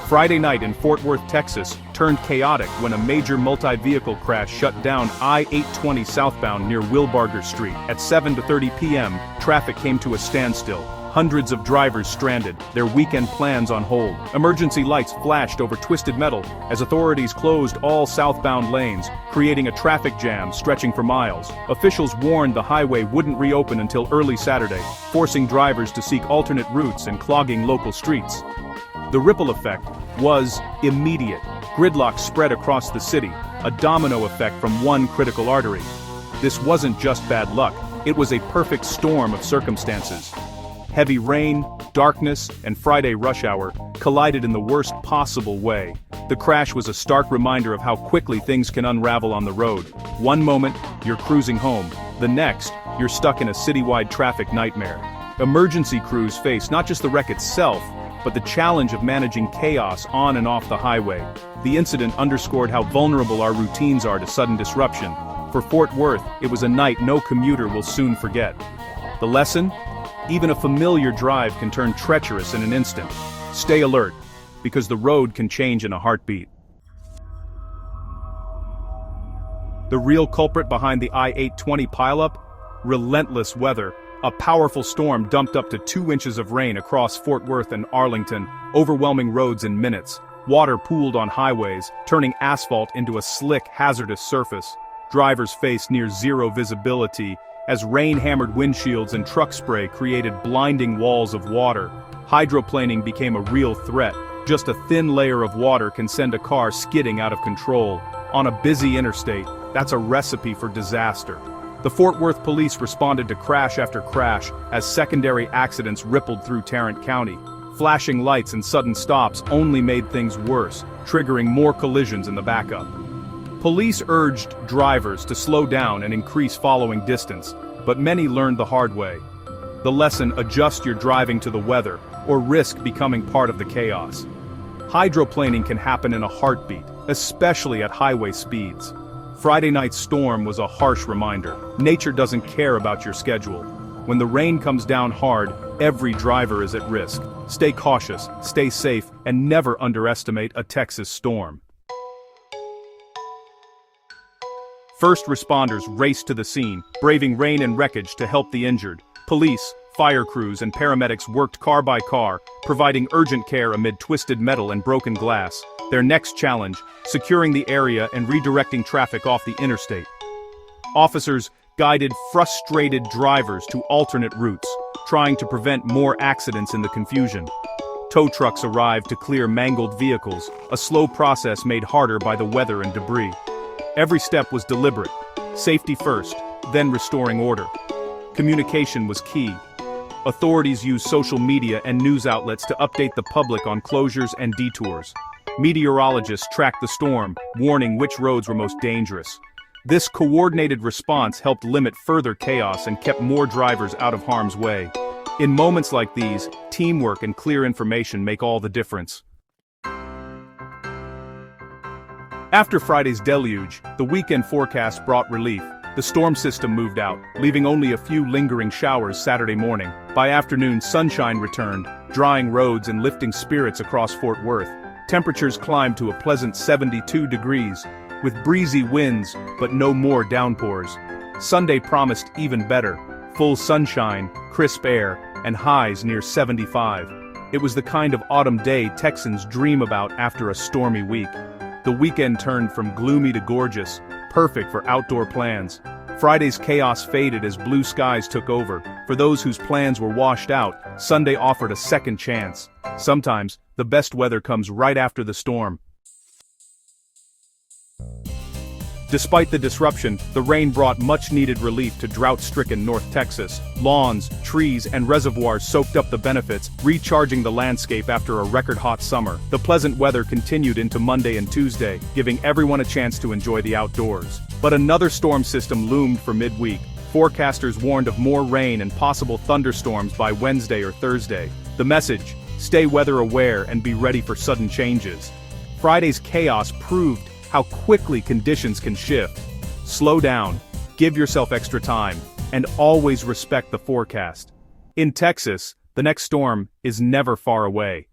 Friday night in Fort Worth, Texas, turned chaotic when a major multi-vehicle crash shut down I-820 southbound near Wilbarger Street. At 7:30 p.m., traffic came to a standstill. Hundreds of drivers stranded, their weekend plans on hold. Emergency lights flashed over twisted metal as authorities closed all southbound lanes, creating a traffic jam stretching for miles. Officials warned the highway wouldn't reopen until early Saturday, forcing drivers to seek alternate routes and clogging local streets. The ripple effect was immediate. Gridlock spread across the city, a domino effect from one critical artery. This wasn't just bad luck, it was a perfect storm of circumstances. Heavy rain, darkness, and Friday rush hour collided in the worst possible way. The crash was a stark reminder of how quickly things can unravel on the road. One moment, you're cruising home. The next, you're stuck in a citywide traffic nightmare. Emergency crews face not just the wreck itself, but the challenge of managing chaos on and off the highway. The incident underscored how vulnerable our routines are to sudden disruption. For Fort Worth, it was a night no commuter will soon forget. The lesson? Even a familiar drive can turn treacherous in an instant. Stay alert, because the road can change in a heartbeat. The real culprit behind the I-820 pileup? Relentless weather. A powerful storm dumped up to 2 inches of rain across Fort Worth and Arlington, overwhelming roads in minutes. Water pooled on highways, turning asphalt into a slick, hazardous surface. Drivers faced near zero visibility, as rain-hammered windshields and truck spray created blinding walls of water. Hydroplaning became a real threat. Just a thin layer of water can send a car skidding out of control. On a busy interstate, that's a recipe for disaster. The Fort Worth police responded to crash after crash as secondary accidents rippled through Tarrant County. Flashing lights and sudden stops only made things worse, triggering more collisions in the backup. Police urged drivers to slow down and increase following distance, but many learned the hard way. The lesson: adjust your driving to the weather, or risk becoming part of the chaos. Hydroplaning can happen in a heartbeat, especially at highway speeds. Friday night's storm was a harsh reminder. Nature doesn't care about your schedule. When the rain comes down hard, every driver is at risk. Stay cautious, stay safe, and never underestimate a Texas storm. First responders raced to the scene, braving rain and wreckage to help the injured. Police, fire crews, and paramedics worked car by car, providing urgent care amid twisted metal and broken glass. Their next challenge: securing the area and redirecting traffic off the interstate. Officers guided frustrated drivers to alternate routes, trying to prevent more accidents in the confusion. Tow trucks arrived to clear mangled vehicles, a slow process made harder by the weather and debris. Every step was deliberate: safety first, then restoring order. Communication was key. Authorities used social media and news outlets to update the public on closures and detours. Meteorologists tracked the storm, warning which roads were most dangerous. This coordinated response helped limit further chaos and kept more drivers out of harm's way. In moments like these, teamwork and clear information make all the difference. After Friday's deluge, the weekend forecast brought relief. The storm system moved out, leaving only a few lingering showers Saturday morning. By afternoon, sunshine returned, drying roads and lifting spirits across Fort Worth. Temperatures climbed to a pleasant 72 degrees, with breezy winds, but no more downpours. Sunday promised even better: full sunshine, crisp air, and highs near 75. It was the kind of autumn day Texans dream about after a stormy week. The weekend turned from gloomy to gorgeous, perfect for outdoor plans. Friday's chaos faded as blue skies took over. For those whose plans were washed out, Sunday offered a second chance. Sometimes, the best weather comes right after the storm. Despite the disruption, the rain brought much-needed relief to drought-stricken North Texas. Lawns, trees, and reservoirs soaked up the benefits, recharging the landscape after a record-hot summer. The pleasant weather continued into Monday and Tuesday, giving everyone a chance to enjoy the outdoors. But another storm system loomed for midweek. Forecasters warned of more rain and possible thunderstorms by Wednesday or Thursday. The message: stay weather-aware and be ready for sudden changes. Friday's chaos proved how quickly conditions can shift. Slow down, give yourself extra time, and always respect the forecast. In Texas, the next storm is never far away.